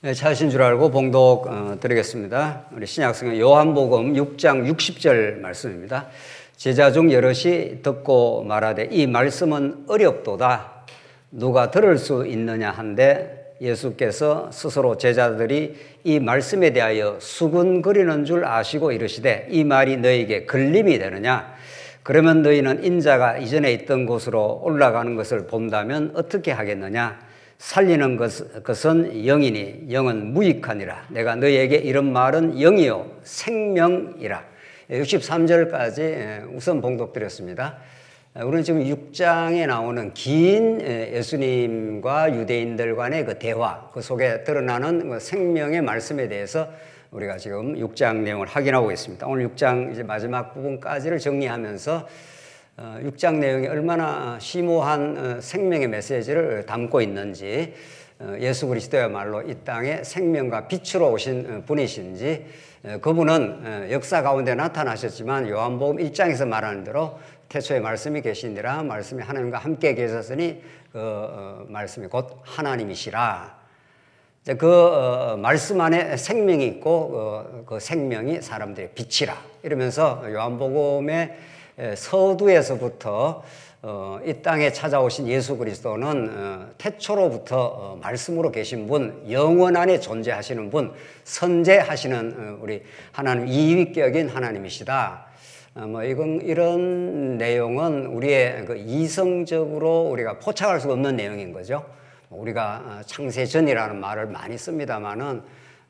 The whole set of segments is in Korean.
네, 찾으신 줄 알고 봉독 드리겠습니다. 우리 신약성경 요한복음 6장 60절 말씀입니다. 제자 중 여럿이 듣고 말하되 이 말씀은 어렵도다 누가 들을 수 있느냐 한데 예수께서 스스로 제자들이 이 말씀에 대하여 수군거리는 줄 아시고 이르시되 이 말이 너에게 걸림이 되느냐 그러면 너희는 인자가 이전에 있던 곳으로 올라가는 것을 본다면 어떻게 하겠느냐 살리는 것은 영이니 영은 무익하니라. 내가 너희에게 이런 말은 영이요 생명이라. 63절까지 우선 봉독드렸습니다. 우리는 지금 6장에 나오는 긴 예수님과 유대인들 간의 그 대화, 그 속에 드러나는 그 생명의 말씀에 대해서 우리가 지금 6장 내용을 확인하고 있습니다. 오늘 6장 이제 마지막 부분까지를 정리하면서 6장 내용이 얼마나 심오한 생명의 메시지를 담고 있는지, 예수 그리스도야말로 이 땅에 생명과 빛으로 오신 분이신지, 그분은 역사 가운데 나타나셨지만 요한복음 1장에서 말하는 대로 태초에 말씀이 계시니라 말씀이 하나님과 함께 계셨으니 그 말씀이 곧 하나님이시라. 그 말씀 안에 생명이 있고 그 생명이 사람들의 빛이라. 이러면서 요한복음의 서두에서부터 이 땅에 찾아오신 예수 그리스도는 태초로부터 말씀으로 계신 분, 영원 안에 존재하시는 분, 선재하시는 우리 하나님, 이위격인 하나님이시다. 이런 내용은 우리의 그 이성적으로 우리가 포착할 수 없는 내용인 거죠. 우리가 창세전이라는 말을 많이 씁니다만은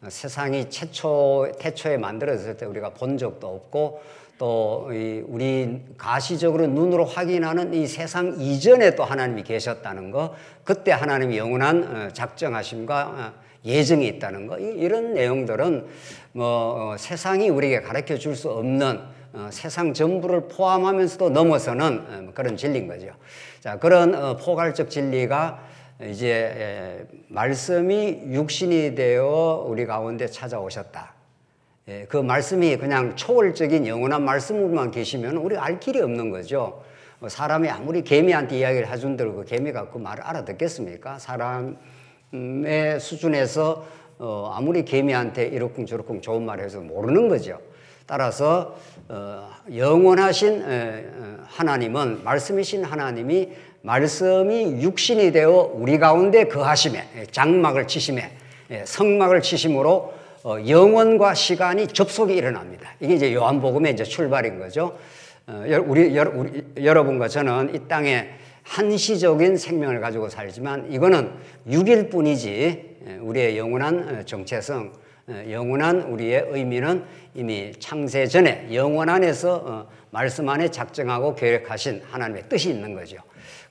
세상이 태초에 만들어졌을 때 우리가 본 적도 없고 또 우리 가시적으로 눈으로 확인하는 이 세상 이전에 또 하나님이 계셨다는 거, 그때 하나님이 영원한 작정하심과 예정이 있다는 거, 이런 내용들은 세상이 우리에게 가르쳐 줄 수 없는 세상 전부를 포함하면서도 넘어서는 그런 진리인 거죠. 자, 그런 포괄적 진리가 이제 말씀이 육신이 되어 우리 가운데 찾아오셨다. 그 말씀이 그냥 초월적인 영원한 말씀으로만 계시면 우리가 알 길이 없는 거죠. 사람이 아무리 개미한테 이야기를 해준들 그 개미가 그 말을 알아듣겠습니까? 사람의 수준에서 아무리 개미한테 이러쿵저러쿵 좋은 말을 해서 모르는 거죠. 따라서 영원하신 하나님은, 말씀이신 하나님이 말씀이 육신이 되어 우리 가운데 거하심에, 장막을 치심에, 성막을 치심으로 영원과 시간이 접속이 일어납니다. 이게 이제 요한복음의 이제 출발인 거죠. 여러분과 저는 이 땅에 한시적인 생명을 가지고 살지만 이거는 6일 뿐이지 우리의 영원한 정체성, 영원한 우리의 의미는 이미 창세 전에 영원 안에서 말씀 안에 작정하고 계획하신 하나님의 뜻이 있는 거죠.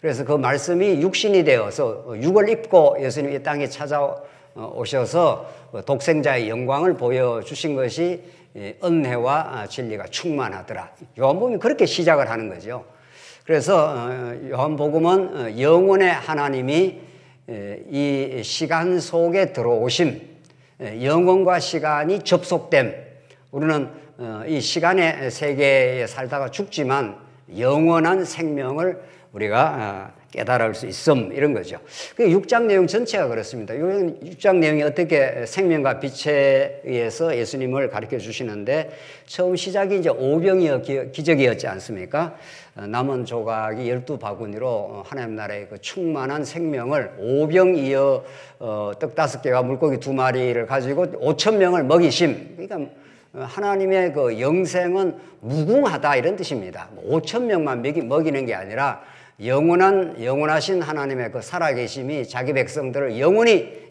그래서 그 말씀이 육신이 되어서 육을 입고 예수님이 이 땅에 찾아오셔서 독생자의 영광을 보여주신 것이 은혜와 진리가 충만하더라. 요한복음이 그렇게 시작을 하는 거죠. 그래서 요한복음은 영원의 하나님이 이 시간 속에 들어오심, 영원과 시간이 접속됨. 우리는 이 시간의 세계에 살다가 죽지만 영원한 생명을 우리가 깨달을 수 있음, 이런 거죠. 그 6장 내용 전체가 그렇습니다. 6장 내용이 어떻게 생명과 빛에 의해서 예수님을 가르쳐 주시는데, 처음 시작이 이제 오병이어 기적이었지 않습니까? 남은 조각이 12바구니로 하나님 나라의 그 충만한 생명을 오병이어 떡 5개와 물고기 2마리를 가지고 5,000명을 먹이심. 그러니까 하나님의 그 영생은 무궁하다, 이런 뜻입니다. 5,000명만 먹이는 게 아니라 영원하신 하나님의 그 살아계심이 자기 백성들을 영원히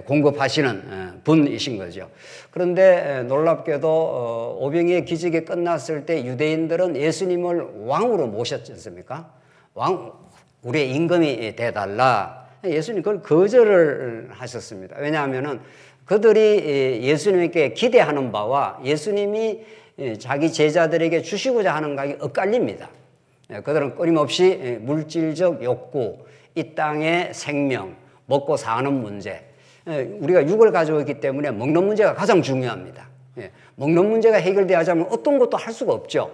공급하시는 분이신 거죠. 그런데 놀랍게도 오병이의 기적이 끝났을 때 유대인들은 예수님을 왕으로 모셨지 않습니까? 우리의 임금이 돼달라. 예수님 그걸 거절을 하셨습니다. 왜냐하면은 그들이 예수님께 기대하는 바와 예수님이 자기 제자들에게 주시고자 하는 것이 엇갈립니다. 그들은 끊임없이 물질적 욕구, 이 땅의 생명, 먹고 사는 문제, 우리가 육을 가지고 있기 때문에 먹는 문제가 가장 중요합니다. 먹는 문제가 해결되지 않으면 어떤 것도 할 수가 없죠.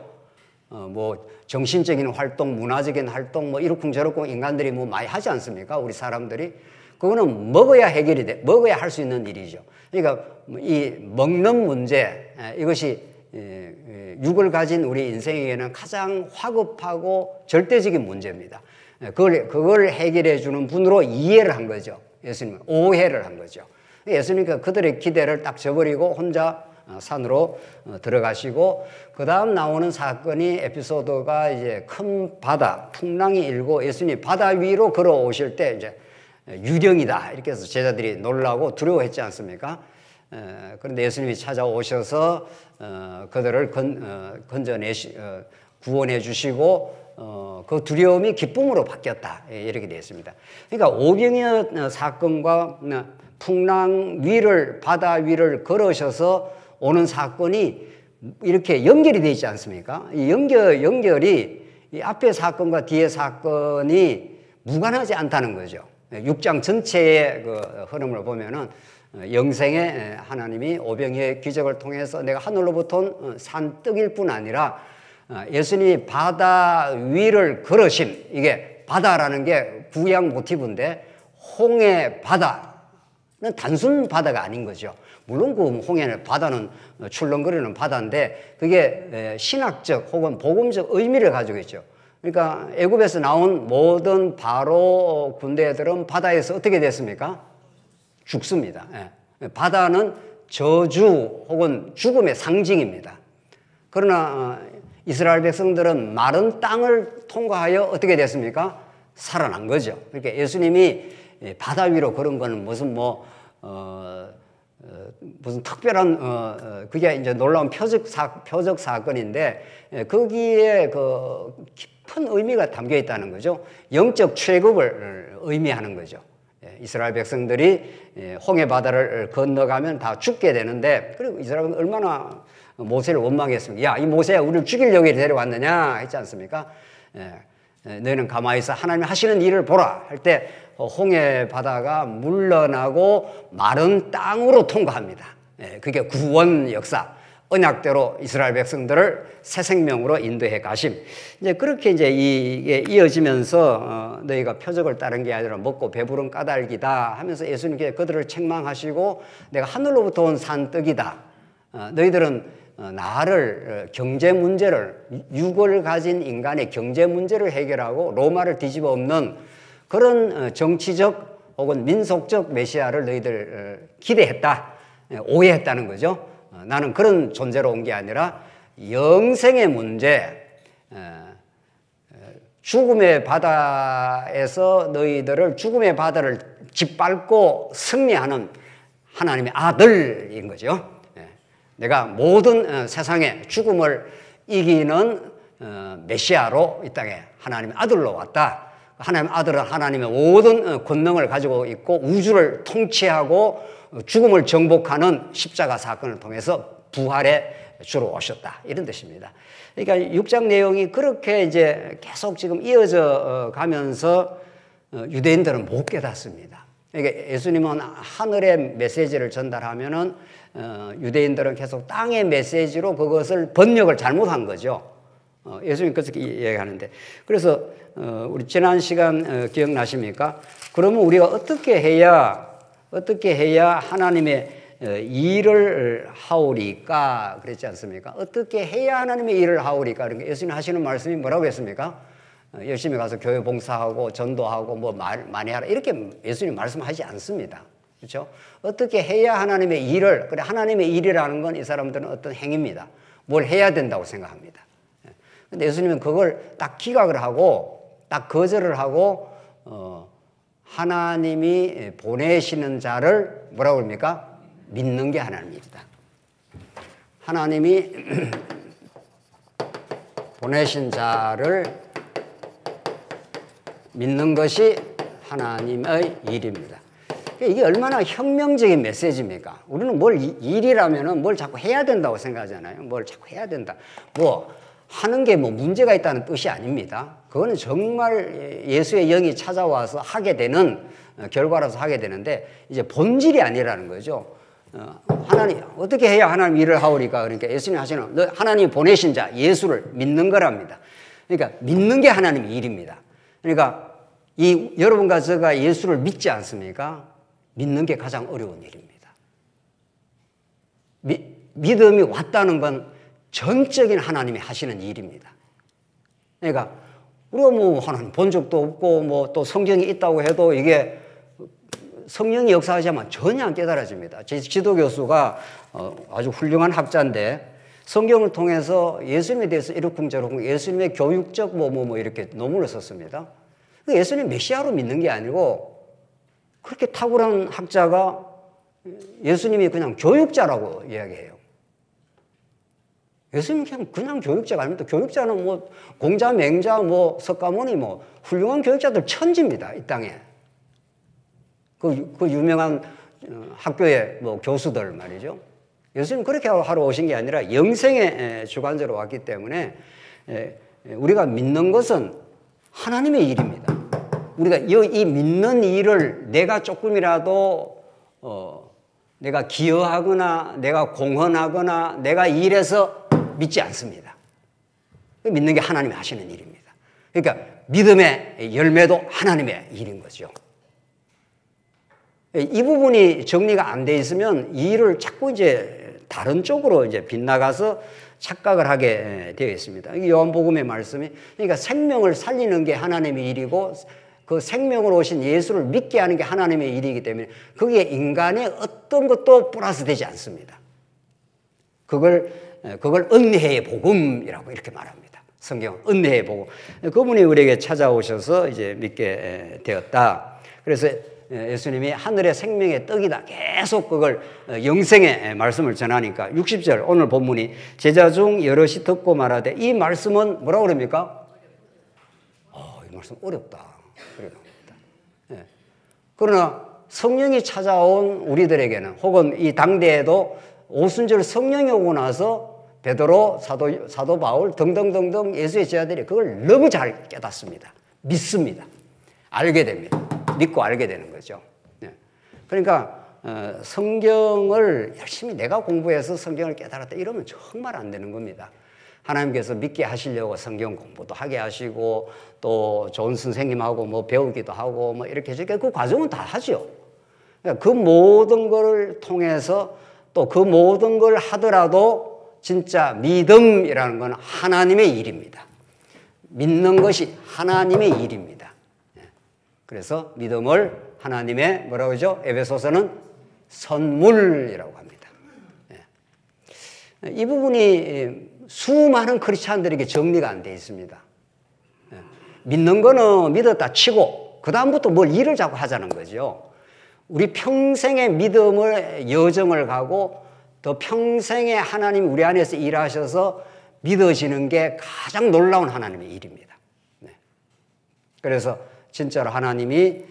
정신적인 활동, 문화적인 활동, 이러쿵저러쿵 인간들이 많이 하지 않습니까? 우리 사람들이. 그거는 먹어야 해결이 돼. 먹어야 할 수 있는 일이죠. 그러니까 이 먹는 문제, 이것이 육을 가진 우리 인생에게는 가장 화급하고 절대적인 문제입니다. 그걸 해결해 주는 분으로 이해를 한 거죠. 예수님은 오해를 한 거죠. 예수님께서 그들의 기대를 딱 저버리고 혼자 산으로 들어가시고, 그 다음 나오는 사건이 에피소드가 이제 큰 바다, 풍랑이 일고 예수님이 바다 위로 걸어오실 때 이제 유령이다 이렇게 해서 제자들이 놀라고 두려워했지 않습니까? 그런데 예수님이 찾아오셔서 그들을 구원해 주시고 그 두려움이 기쁨으로 바뀌었다 이렇게 되어 있습니다. 그러니까 오병이어 사건과 풍랑 위를, 바다 위를 걸으셔서 오는 사건이 이렇게 연결이 되어 있지 않습니까? 이 연결이 이 앞의 사건과 뒤의 사건이 무관하지 않다는 거죠. 6장 전체의 그 흐름을 보면은 영생에 하나님이 오병이어의 기적을 통해서 내가 하늘로부터 산 떡일 뿐 아니라 예수님이 바다 위를 걸으심, 이게 바다라는 게 구약 모티브인데 홍해 바다는 단순 바다가 아닌 거죠. 물론 그 홍해는 바다는 출렁거리는 바다인데 그게 신학적 혹은 복음적 의미를 가지고 있죠. 그러니까 애굽에서 나온 모든 바로 군대들은 바다에서 어떻게 됐습니까? 죽습니다. 바다는 저주 혹은 죽음의 상징입니다. 그러나 이스라엘 백성들은 마른 땅을 통과하여 어떻게 됐습니까? 살아난 거죠. 그러니까 예수님이 바다 위로 걸은 거는 무슨 무슨 특별한 그게 이제 놀라운 표적 사건인데 거기에 그 깊은 의미가 담겨 있다는 거죠. 영적 출애굽을 의미하는 거죠. 이스라엘 백성들이 홍해 바다를 건너가면 다 죽게 되는데, 그리고 이스라엘은 얼마나 모세를 원망했습니까? 야, 이 모세야 우리를 죽이려고 데려왔느냐 했지 않습니까? 너희는 가만히 있어 하나님이 하시는 일을 보라 할 때 홍해 바다가 물러나고 마른 땅으로 통과합니다. 그게 구원 역사, 언약대로 이스라엘 백성들을 새 생명으로 인도해 가심. 이제 그렇게 이제 이게 이어지면서 너희가 표적을 따른 게 아니라 먹고 배부른 까닭이다 하면서 예수님께 그들을 책망하시고 내가 하늘로부터 온 산떡이다. 너희들은 나를 경제 문제를, 육을 가진 인간의 경제 문제를 해결하고 로마를 뒤집어 엎는 그런 정치적 혹은 민속적 메시아를 너희들 기대했다, 오해했다는 거죠. 나는 그런 존재로 온 게 아니라 영생의 문제, 죽음의 바다에서 너희들을 죽음의 바다를 짓밟고 승리하는 하나님의 아들인 거죠. 내가 모든 세상의 죽음을 이기는 메시아로 이 땅에 하나님의 아들로 왔다. 하나님의 아들은 하나님의 모든 권능을 가지고 있고 우주를 통치하고 죽음을 정복하는 십자가 사건을 통해서 부활의 주로 오셨다. 이런 뜻입니다. 그러니까 6장 내용이 그렇게 이제 계속 지금 이어져 가면서 유대인들은 못 깨닫습니다. 그러니까 예수님은 하늘의 메시지를 전달하면은 유대인들은 계속 땅의 메시지로 그것을 번역을 잘못한 거죠. 예수님 그렇게 얘기하는데, 그래서 우리 지난 시간 기억나십니까? 그러면 우리가 어떻게 해야 하나님의 일을 하오리까 그랬지 않습니까? 어떻게 해야 하나님의 일을 하오리까? 그러니까 예수님 하시는 말씀이 뭐라고 했습니까? 열심히 가서 교회 봉사하고 전도하고 뭐 많이 하라 이렇게 예수님 말씀하지 않습니다. 그렇죠? 어떻게 해야 하나님의 일을, 그래 하나님의 일이라는 건 이 사람들은 어떤 행위입니다. 뭘 해야 된다고 생각합니다. 근데 예수님은 그걸 딱 기각을 하고 딱 거절을 하고 하나님이 보내시는 자를 뭐라고 합니까? 믿는 게 하나님입니다. 하나님이 보내신 자를 믿는 것이 하나님의 일입니다. 이게 얼마나 혁명적인 메시지입니까? 우리는 뭘 일이라면은 뭘 자꾸 해야 된다고 생각하잖아요. 뭘 자꾸 해야 된다. 뭐 하는 게 뭐 문제가 있다는 뜻이 아닙니다. 그거는 정말 예수의 영이 찾아와서 하게 되는 결과라서 하게 되는데 이제 본질이 아니라는 거죠. 하나님 어떻게 해야 하나님 일을 하오리까? 그러니까 예수님 하시는 하나님 보내신 자 예수를 믿는 거랍니다. 그러니까 믿는 게 하나님의 일입니다. 그러니까 여러분과 제가 예수를 믿지 않습니까? 믿는 게 가장 어려운 일입니다. 믿음이 왔다는 건 전적인 하나님이 하시는 일입니다. 그러니까 우리가 뭐 하나님 본 적도 없고 뭐 또 성경이 있다고 해도 이게 성령이 역사하지만 전혀 안 깨달아집니다. 제 지도교수가 아주 훌륭한 학자인데 성경을 통해서 예수님에 대해서 이러쿵저러쿵 예수님의 교육적 뭐 이렇게 논문을 썼습니다. 예수님 메시아로 믿는 게 아니고 그렇게 탁월한 학자가 예수님이 그냥 교육자라고 이야기해요. 예수님 그냥 교육자가 아닙니다. 교육자는 뭐 공자, 맹자, 뭐 석가모니 뭐 훌륭한 교육자들 천지입니다. 이 땅에. 그 유명한 학교의 뭐 교수들 말이죠. 예수님 그렇게 하러 오신 게 아니라 영생의 주관자로 왔기 때문에 우리가 믿는 것은 하나님의 일입니다. 우리가 이 믿는 일을 내가 조금이라도 내가 기여하거나 내가 공헌하거나 내가 일해서 믿지 않습니다. 믿는 게 하나님이 하시는 일입니다. 그러니까 믿음의 열매도 하나님의 일인 거죠. 이 부분이 정리가 안 돼 있으면 이 일을 자꾸 이제 다른 쪽으로 이제 빗나가서 착각을 하게 되어 있습니다. 이게 요한복음의 말씀이 그러니까 생명을 살리는 게 하나님의 일이고 그 생명으로 오신 예수를 믿게 하는 게 하나님의 일이기 때문에 거기에 인간의 어떤 것도 플러스 되지 않습니다. 그걸 은혜의 복음이라고 이렇게 말합니다. 성경은 은혜의 복음. 그분이 우리에게 찾아오셔서 이제 믿게 되었다. 그래서 예수님이 하늘의 생명의 떡이다. 계속 그걸 영생의 말씀을 전하니까 60절 오늘 본문이 제자 중 여럿이 듣고 말하되 이 말씀은 뭐라고 그럽니까? 이 말씀 어렵다. 예. 그러나 성령이 찾아온 우리들에게는 혹은 이 당대에도 오순절 성령이 오고 나서 베드로, 사도 바울 등등등등 예수의 제자들이 그걸 너무 잘 깨닫습니다. 믿습니다. 알게 됩니다. 믿고 알게 되는 거죠. 예. 그러니까 성경을 열심히 내가 공부해서 성경을 깨달았다 이러면 정말 안 되는 겁니다. 하나님께서 믿게 하시려고 성경 공부도 하게 하시고 또 좋은 선생님하고 뭐 배우기도 하고 뭐 이렇게 해주니까 그 과정은 다 하죠. 그러니까 그 모든 걸 통해서 또 그 모든 걸 하더라도 진짜 믿음이라는 건 하나님의 일입니다. 믿는 것이 하나님의 일입니다. 그래서 믿음을 하나님의 뭐라고 하죠? 에베소서는 선물이라고 합니다. 이 부분이 수많은 크리스찬들에게 정리가 안 돼 있습니다. 믿는 거는 믿었다 치고 그 다음부터 뭘 일을 자꾸 하자는 거죠. 우리 평생의 믿음을 여정을 가고 더 평생의 하나님 우리 안에서 일하셔서 믿어지는 게 가장 놀라운 하나님의 일입니다. 그래서 진짜로 하나님이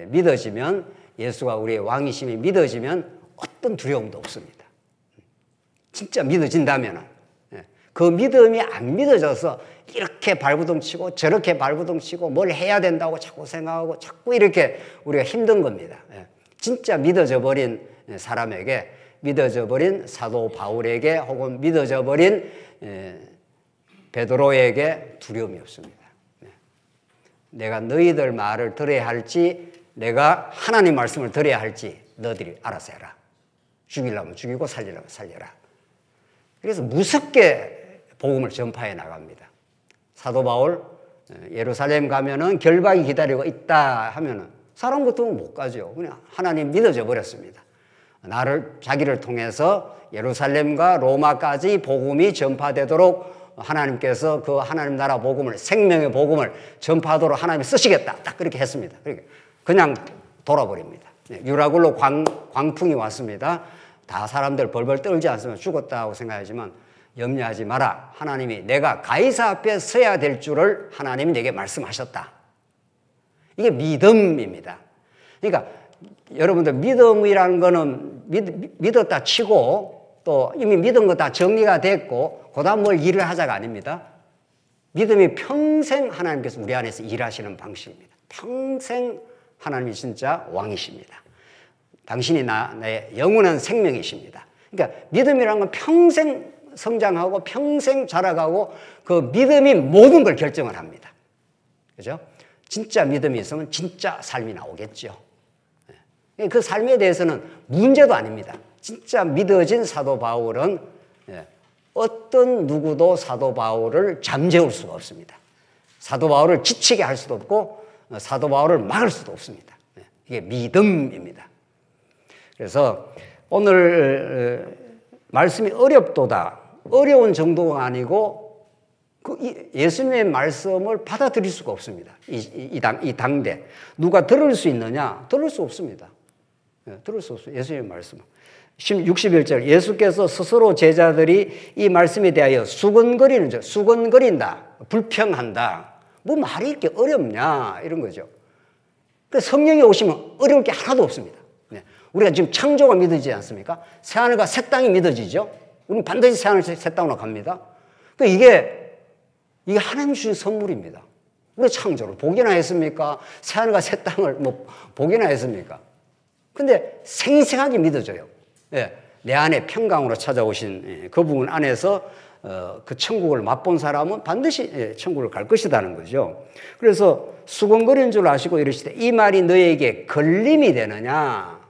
믿어지면 예수가 우리의 왕이심이 믿어지면 어떤 두려움도 없습니다. 진짜 믿어진다면 그 믿음이 안 믿어져서 이렇게 발부둥치고 저렇게 발부둥치고 뭘 해야 된다고 자꾸 생각하고 자꾸 이렇게 우리가 힘든 겁니다. 진짜 믿어져 버린 사람에게 믿어져 버린 사도 바울에게 혹은 믿어져 버린 베드로에게 두려움이 없습니다. 내가 너희들 말을 들어야 할지 내가 하나님 말씀을 들어야 할지 너희들이 알아서 해라. 죽이려면 죽이고 살리려면 살려라. 그래서 무섭게 복음을 전파해 나갑니다. 사도 바울 예루살렘 가면은 결박이 기다리고 있다 하면은 사람 같으면 못 가죠. 그냥 하나님 믿어져 버렸습니다. 자기를 통해서 예루살렘과 로마까지 복음이 전파되도록 하나님께서 그 하나님 나라 복음을 생명의 복음을 전파하도록 하나님이 쓰시겠다. 딱 그렇게 했습니다. 그냥 돌아버립니다. 유라굴로 광풍이 왔습니다. 다 사람들 벌벌 떨지 않으면 죽었다고 생각하지만 염려하지 마라. 하나님이 내가 가이사 앞에 서야 될 줄을 하나님이 내게 말씀하셨다. 이게 믿음입니다. 그러니까 여러분들 믿음이라는 거는 믿었다 치고 또 이미 믿은 거 다 정리가 됐고 그 다음 뭘 일을 하자가 아닙니다. 믿음이 평생 하나님께서 우리 안에서 일하시는 방식입니다. 평생 하나님이 진짜 왕이십니다. 당신이 나의 영원한 생명이십니다. 그러니까 믿음이라는 건 평생 성장하고 평생 자라가고 그 믿음이 모든 걸 결정을 합니다. 그죠? 진짜 믿음이 있으면 진짜 삶이 나오겠죠. 그 삶에 대해서는 문제도 아닙니다. 진짜 믿어진 사도 바울은 어떤 누구도 사도 바울을 잠재울 수가 없습니다. 사도 바울을 지치게 할 수도 없고 사도 바울을 막을 수도 없습니다. 이게 믿음입니다. 그래서 오늘 말씀이 어렵도다. 어려운 정도가 아니고 예수님의 말씀을 받아들일 수가 없습니다. 이 당대. 누가 들을 수 있느냐? 들을 수 없습니다. 들을 수 없어요. 예수님의 말씀은. 61절 예수께서 스스로 제자들이 이 말씀에 대하여 수근거린다. 불평한다. 뭐 말이 이렇게 어렵냐 이런 거죠. 그래서 성령이 오시면 어려울 게 하나도 없습니다. 우리가 지금 창조가 믿어지지 않습니까? 새하늘과 새 땅이 믿어지죠. 우리는 반드시 새하늘 새 땅으로 갑니다. 이게 하나님 주신 선물입니다. 우리 창조를 보기나 했습니까? 새하늘과 새 땅을 뭐 보기나 했습니까? 근데 생생하게 믿어져요. 내 안에 평강으로 찾아오신 그 부분 안에서 그 천국을 맛본 사람은 반드시 천국을 갈 것이라는 거죠. 그래서 수근거리는 줄 아시고 이러시되 이 말이 너에게 걸림이 되느냐?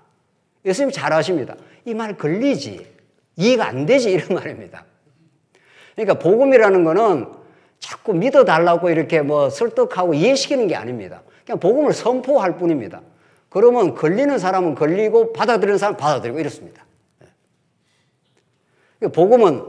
예수님 잘 아십니다. 이 말 걸리지. 이해가 안 되지. 이런 말입니다. 그러니까 복음이라는 거는 자꾸 믿어달라고 이렇게 뭐 설득하고 이해시키는 게 아닙니다. 그냥 복음을 선포할 뿐입니다. 그러면 걸리는 사람은 걸리고 받아들이는 사람은 받아들이고 이렇습니다. 복음은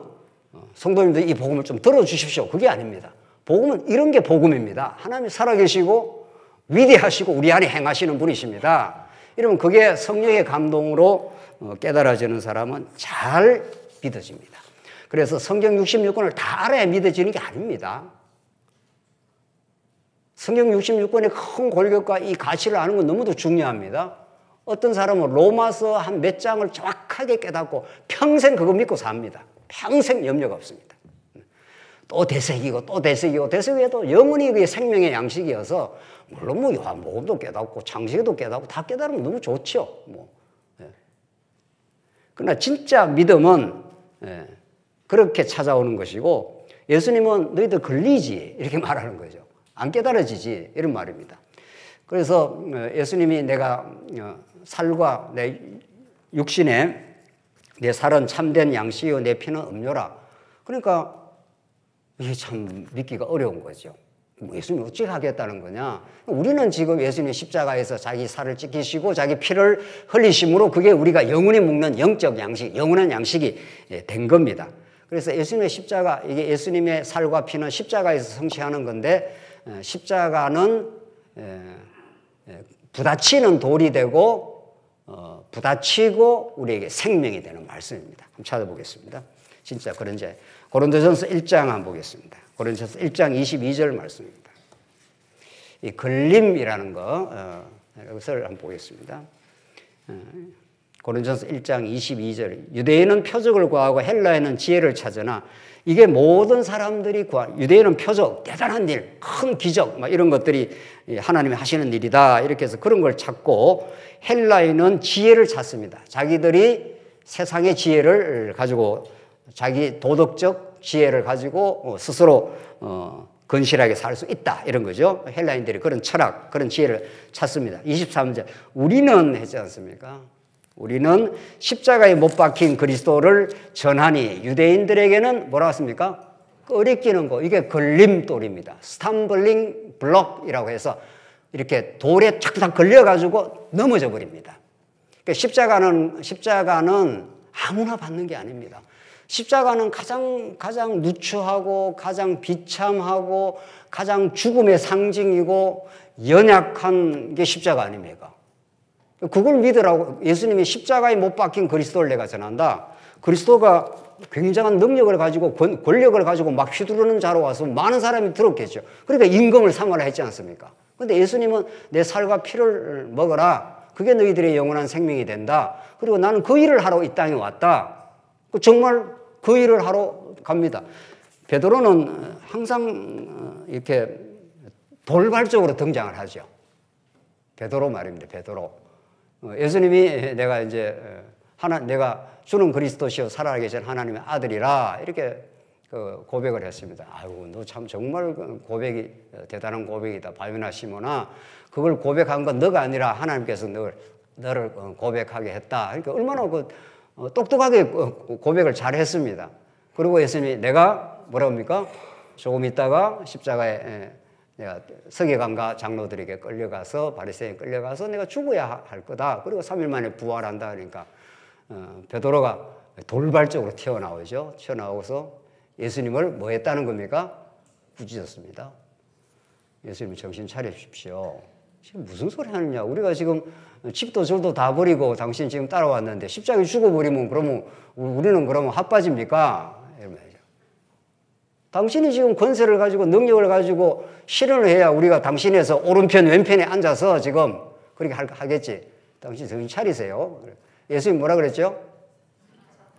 성도님들 이 복음을 좀 들어주십시오. 그게 아닙니다. 복음은 이런 게 복음입니다. 하나님이 살아계시고 위대하시고 우리 안에 행하시는 분이십니다. 이러면 그게 성령의 감동으로 깨달아지는 사람은 잘 믿어집니다. 그래서 성경 66권을 다 알아야 믿어지는 게 아닙니다. 성경 66권의 큰 골격과 이 가치를 아는 건 너무도 중요합니다. 어떤 사람은 로마서 한 몇 장을 정확하게 깨닫고 평생 그거 믿고 삽니다. 평생 염려가 없습니다. 또 되새기고 또 되새기고 되새기도 영원히 그게 생명의 양식이어서 물론 뭐 요한복음도 깨닫고 창세기도 깨닫고 다 깨달으면 너무 좋죠. 그러나 진짜 믿음은 그렇게 찾아오는 것이고 예수님은 너희들 걸리지 이렇게 말하는 거죠. 안 깨달아지지 이런 말입니다. 그래서 예수님이 내가 살과 내 육신에 내 살은 참된 양식이요 내 피는 음료라. 그러니까 이게 참 믿기가 어려운 거죠. 예수님이 어찌 하겠다는 거냐. 우리는 지금 예수님이 십자가에서 자기 살을 찢기시고 자기 피를 흘리심으로 그게 우리가 영원히 먹는 영적 양식, 영원한 양식이 된 겁니다. 그래서 예수님의 십자가, 이게 예수님의 살과 피는 십자가에서 성취하는 건데 십자가는 부딪히는 돌이 되고 부딪히고 우리에게 생명이 되는 말씀입니다. 한번 찾아보겠습니다. 진짜 그런지 고린도전서 1장 한번 보겠습니다. 고린도전서 1장 22절 말씀입니다. 이 걸림이라는 것을 한번 보겠습니다. 고린도전서 1장 22절 유대인은 표적을 구하고 헬라인은 지혜를 찾으나 이게 모든 사람들이 유대인은 표적, 대단한 일, 큰 기적 막 이런 것들이 하나님이 하시는 일이다 이렇게 해서 그런 걸 찾고 헬라인은 지혜를 찾습니다. 자기들이 세상의 지혜를 가지고 자기 도덕적 지혜를 가지고 스스로 건실하게 살 수 있다 이런 거죠. 헬라인들이 그런 철학, 그런 지혜를 찾습니다. 23절 우리는 했지 않습니까? 우리는 십자가에 못 박힌 그리스도를 전하니 유대인들에게는 뭐라고 했습니까? 꺼리끼는 거, 이게 걸림돌입니다. 스탬블링 블록이라고 해서 이렇게 돌에 착착 걸려가지고 넘어져 버립니다. 그러니까 십자가는 아무나 받는 게 아닙니다. 십자가는 가장 누추하고 가장 비참하고 가장 죽음의 상징이고 연약한 게 십자가 아닙니까? 그걸 믿으라고 예수님이 십자가에 못 박힌 그리스도를 내가 전한다. 그리스도가 굉장한 능력을 가지고 권력을 가지고 막 휘두르는 자로 와서 많은 사람이 들었겠죠. 그러니까 임금을 삼아라 했지 않습니까? 그런데 예수님은 내 살과 피를 먹어라. 그게 너희들의 영원한 생명이 된다. 그리고 나는 그 일을 하러 이 땅에 왔다. 정말 그 일을 하러 갑니다. 베드로는 항상 이렇게 돌발적으로 등장을 하죠. 베드로 말입니다. 베드로. 예수님이 내가 주는 그리스도시요 살아계신 하나님의 아들이라 이렇게 그 고백을 했습니다. 아이고, 너 참 정말 고백이 대단한 고백이다. 바요나 시몬아, 그걸 고백한 건 너가 아니라 하나님께서 너를 고백하게 했다. 그러니까 얼마나 똑똑하게 고백을 잘 했습니다. 그리고 예수님이 내가 뭐라고 합니까? 조금 있다가 십자가에 내가 서기관과 장로들에게 끌려가서 바리새인에 끌려가서 내가 죽어야 할 거다. 그리고 3일 만에 부활한다. 그러니까 베드로가 돌발적으로 튀어나오죠. 튀어나오고서 예수님을 뭐 했다는 겁니까? 꾸짖었습니다. 예수님 정신 차리십시오. 지금 무슨 소리 하느냐? 우리가 지금 집도 절도 다 버리고 당신 지금 따라왔는데 십자가에 죽어버리면 그러면 우리는 그러면 핫빠집니까? 이러면서. 당신이 지금 권세를 가지고 능력을 가지고 실현을 해야 우리가 당신에서 오른편 왼편에 앉아서 지금 그렇게 하겠지. 당신 정신 차리세요. 예수님 뭐라 그랬죠?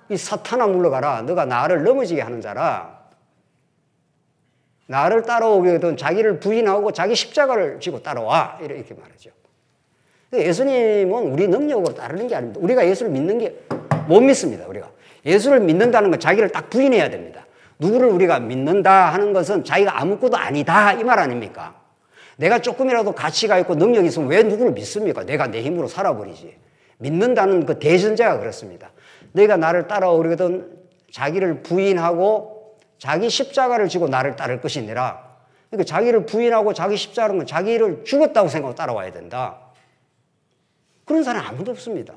이 사탄아 물러가라. 너가 나를 넘어지게 하는 자라. 나를 따라오거든 자기를 부인하고 자기 십자가를 지고 따라와. 이렇게 말하죠. 예수님은 우리 능력으로 따르는 게 아닙니다. 우리가 예수를 믿는 게 못 믿습니다. 우리가 예수를 믿는다는 건 자기를 딱 부인해야 됩니다. 누구를 우리가 믿는다 하는 것은 자기가 아무것도 아니다 이 말 아닙니까? 내가 조금이라도 가치가 있고 능력이 있으면 왜 누구를 믿습니까? 내가 내 힘으로 살아버리지. 믿는다는 그 대전제가 그렇습니다. 내가 나를 따라오거든 자기를 부인하고 자기 십자가를 지고 나를 따를 것이 아니라, 그러니까 자기를 부인하고 자기 십자가는 건 자기를 죽었다고 생각하고 따라와야 된다. 그런 사람 아무도 없습니다.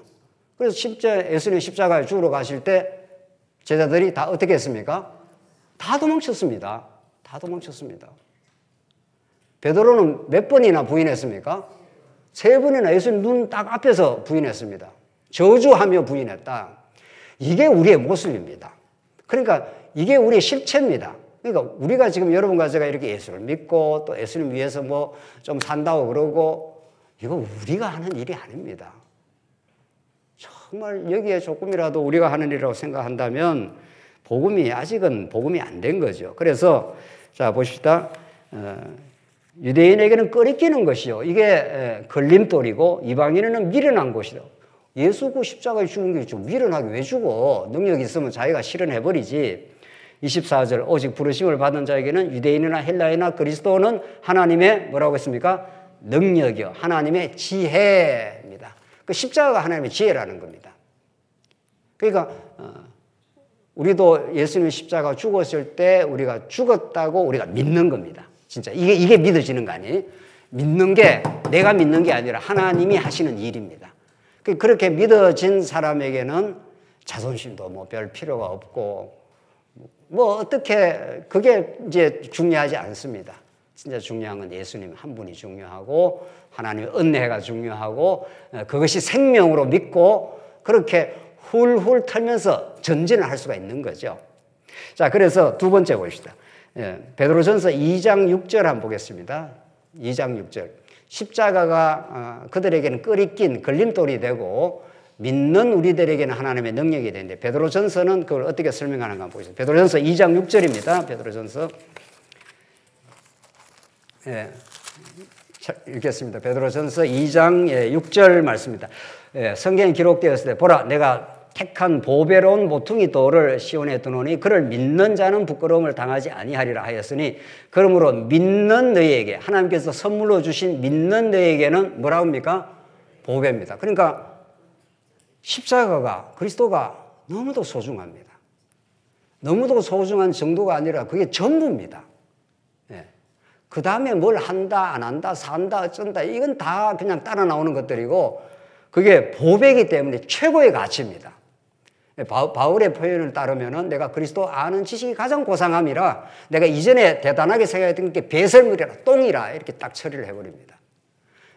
그래서 예수님 십자가에 죽으러 가실 때 제자들이 다 어떻게 했습니까? 다 도망쳤습니다. 다 도망쳤습니다. 베드로는 몇 번이나 부인했습니까? 3번이나 예수님 눈 딱 앞에서 부인했습니다. 저주하며 부인했다. 이게 우리의 모습입니다. 그러니까 이게 우리의 실체입니다. 그러니까 우리가 지금 여러분과 제가 이렇게 예수를 믿고 또 예수님 위해서 뭐 좀 산다고 그러고 이거 우리가 하는 일이 아닙니다. 정말 여기에 조금이라도 우리가 하는 일이라고 생각한다면 복음이 아직은 복음이 안 된 거죠. 그래서 자 보십시다. 유대인에게는 끄리끼는 것이요. 이게 걸림돌이고 이방인에는 미련한 것이다. 예수 그 십자가에 죽은 게 좀 미련하게 왜 죽어? 능력이 있으면 자기가 실현해버리지. 24절 오직 부르심을 받은 자에게는 유대인이나 헬라이나 그리스도는 하나님의 뭐라고 했습니까? 능력이요. 하나님의 지혜입니다. 그 십자가가 하나님의 지혜라는 겁니다. 그러니까 우리도 예수님 십자가 죽었을 때 우리가 죽었다고 우리가 믿는 겁니다. 진짜 이게 믿어지는 거 아니에요? 믿는 게 내가 믿는 게 아니라 하나님이 하시는 일입니다. 그렇게 믿어진 사람에게는 자존심도 뭐 별 필요가 없고 뭐 어떻게 그게 이제 중요하지 않습니다. 진짜 중요한 건 예수님 한 분이 중요하고 하나님의 은혜가 중요하고 그것이 생명으로 믿고 그렇게 훌훌 털면서 전진을 할 수가 있는 거죠. 자, 그래서 두 번째 봅시다. 베드로전서 2장 6절 한번 보겠습니다. 2장 6절. 십자가가 그들에게는 끄리낀 걸림돌이 되고 믿는 우리들에게는 하나님의 능력이 되는데 베드로전서는 그걸 어떻게 설명하는가 한번 보겠습니다. 베드로전서 2장 6절입니다. 베드로전서 읽겠습니다. 베드로전서 2장 6절 말씀입니다. 성경에 기록되었을 때 보라 내가 택한 보배로운 모퉁이 돌을 시온에 두노니 그를 믿는 자는 부끄러움을 당하지 아니하리라 하였으니 그러므로 믿는 너희에게 하나님께서 선물로 주신 믿는 너희에게는 뭐라고 합니까? 보배입니다. 그러니까 십자가가 그리스도가 너무도 소중합니다. 너무도 소중한 정도가 아니라 그게 전부입니다. 그 다음에 뭘 한다 안 한다 산다 어쩐다 이건 다 그냥 따라 나오는 것들이고 그게 보배이기 때문에 최고의 가치입니다. 바울의 표현을 따르면은 내가 그리스도 아는 지식이 가장 고상함이라 내가 이전에 대단하게 생각했던 게 배설물이라 똥이라 이렇게 딱 처리를 해버립니다.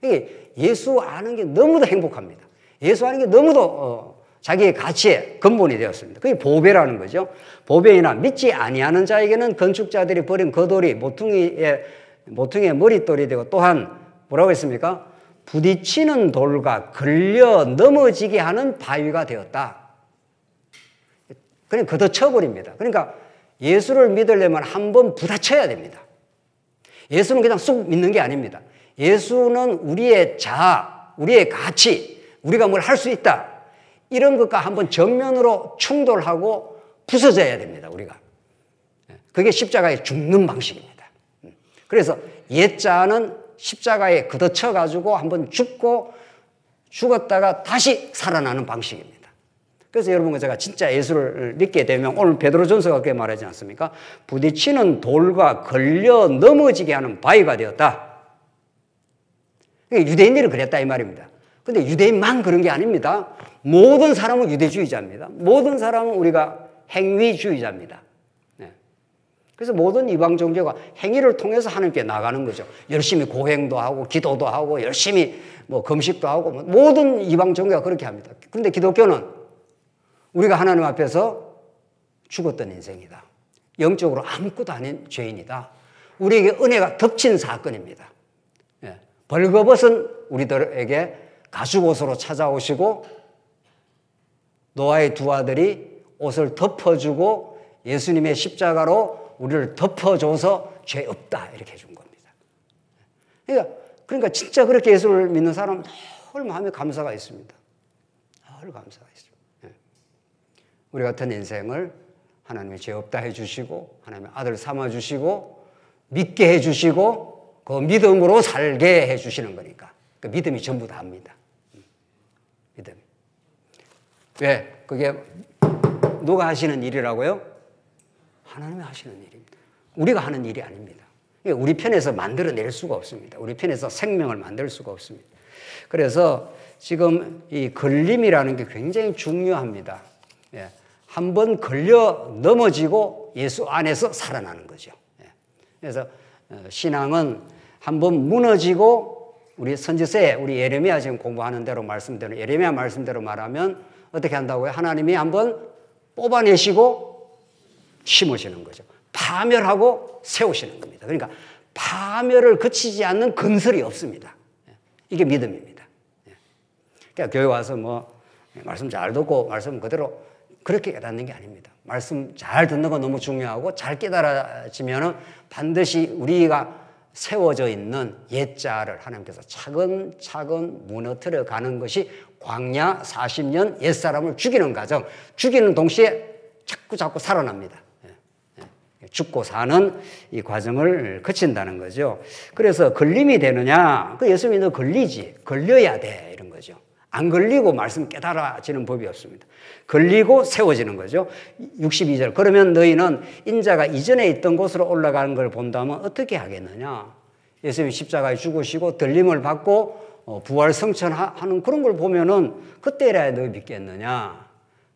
이게 예수 아는 게 너무도 행복합니다. 예수 아는 게 너무도 자기의 가치의 근본이 되었습니다. 그게 보배라는 거죠. 보배이나 믿지 아니하는 자에게는 건축자들이 버린 그 돌이 모퉁이의 머릿돌이 되고 또한 뭐라고 했습니까? 부딪히는 돌과 걸려 넘어지게 하는 바위가 되었다. 그냥 걷어쳐버립니다. 그러니까 예수를 믿으려면 한번 부딪혀야 됩니다. 예수는 그냥 쑥 믿는 게 아닙니다. 예수는 우리의 자아, 우리의 가치, 우리가 뭘 할 수 있다. 이런 것과 한번 정면으로 충돌하고 부서져야 됩니다. 우리가. 그게 십자가에 죽는 방식입니다. 그래서 옛자는 십자가에 걷어쳐 가지고 한번 죽고 죽었다가 다시 살아나는 방식입니다. 그래서 여러분 제가 진짜 예수를 믿게 되면 오늘 베드로전서가 그렇게 말하지 않습니까? 부딪히는 돌과 걸려 넘어지게 하는 바위가 되었다. 유대인들은 그랬다 이 말입니다. 근데 유대인만 그런 게 아닙니다. 모든 사람은 유대주의자입니다. 모든 사람은 우리가 행위주의자입니다. 네. 그래서 모든 이방 종교가 행위를 통해서 하나님께 나가는 거죠. 열심히 고행도 하고 기도도 하고 열심히 뭐 금식도 하고 모든 이방 종교가 그렇게 합니다. 그런데 기독교는 우리가 하나님 앞에서 죽었던 인생이다. 영적으로 아무것도 아닌 죄인이다. 우리에게 은혜가 덮친 사건입니다. 예. 벌거벗은 우리들에게 가죽옷으로 찾아오시고 노아의 두 아들이 옷을 덮어주고 예수님의 십자가로 우리를 덮어줘서 죄 없다 이렇게 해준 겁니다. 그러니까 진짜 그렇게 예수를 믿는 사람은 늘 마음에 감사가 있습니다. 늘 감사가 있습니다. 우리 같은 인생을 하나님이 죄 없다 해주시고 하나님의 아들 삼아주시고 믿게 해주시고 그 믿음으로 살게 해주시는 거니까 그 믿음이 전부 다입니다. 믿음. 왜? 그게 누가 하시는 일이라고요? 하나님이 하시는 일입니다. 우리가 하는 일이 아닙니다. 우리 편에서 만들어낼 수가 없습니다. 우리 편에서 생명을 만들 수가 없습니다. 그래서 지금 이 걸림이라는 게 굉장히 중요합니다. 예. 한번 걸려 넘어지고 예수 안에서 살아나는 거죠. 예. 그래서 신앙은 한번 무너지고 우리 선지서에 우리 예레미야 지금 공부하는 대로 말씀대로 예레미야 말씀대로 말하면 어떻게 한다고요? 하나님이 한번 뽑아내시고 심으시는 거죠. 파멸하고 세우시는 겁니다. 그러니까 파멸을 거치지 않는 건설이 없습니다. 이게 믿음입니다. 그러니까 교회 와서 뭐 말씀 잘 듣고 말씀 그대로 그렇게 깨닫는 게 아닙니다. 말씀 잘 듣는 건 너무 중요하고 잘 깨달아지면 반드시 우리가 세워져 있는 옛자를 하나님께서 차근차근 무너뜨려 가는 것이 광야 40년 옛사람을 죽이는 과정, 죽이는 동시에 자꾸 살아납니다. 죽고 사는 이 과정을 거친다는 거죠. 그래서 걸림이 되느냐? 그 예수님이 너 걸리지. 걸려야 돼. 이런 거죠. 안 걸리고 말씀 깨달아지는 법이 없습니다. 걸리고 세워지는 거죠. 62절. 그러면 너희는 인자가 이전에 있던 곳으로 올라가는 걸 본다면 어떻게 하겠느냐? 예수님이 십자가에 죽으시고 들림을 받고 부활 성천하는 그런 걸 보면은 그때라야 너희 믿겠느냐?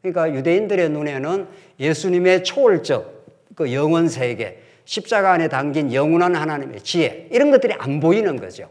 그러니까 유대인들의 눈에는 예수님의 초월적 그 영원 세계, 십자가 안에 담긴 영원한 하나님의 지혜 이런 것들이 안 보이는 거죠.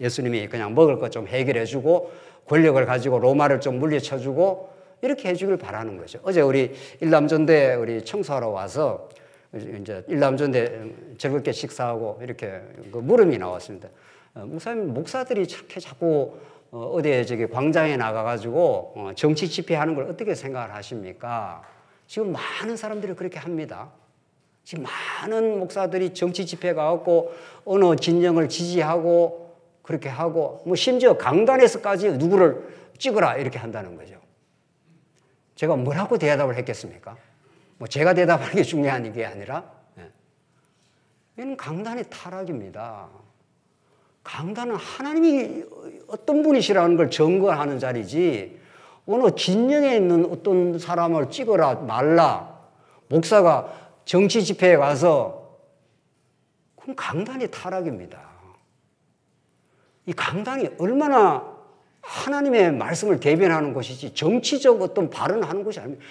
예수님이 그냥 먹을 것 좀 해결해주고 권력을 가지고 로마를 좀 물리쳐주고 이렇게 해주길 바라는 거죠. 어제 우리 일남전대 우리 청소하러 와서 이제 일남전대 즐겁게 식사하고 이렇게 그 물음이 나왔습니다. 목사님, 목사들이 저렇게 자꾸 어디에 저기 광장에 나가가지고 정치 집회하는 걸 어떻게 생각을 하십니까? 지금 많은 사람들이 그렇게 합니다. 지금 많은 목사들이 정치 집회 가고 어느 진영을 지지하고 그렇게 하고 뭐 심지어 강단에서까지 누구를 찍어라 이렇게 한다는 거죠. 제가 뭐라고 대답을 했겠습니까? 뭐 제가 대답하는 게 중요한 게 아니라 이건 강단의 타락입니다. 강단은 하나님이 어떤 분이시라는 걸 증거하는 자리지 어느 진영에 있는 어떤 사람을 찍어라 말라 목사가 정치 집회에 가서 그럼 강단이 타락입니다. 이 강단이 얼마나 하나님의 말씀을 대변하는 것이지 정치적 어떤 발언을 하는 것이 아닙니다.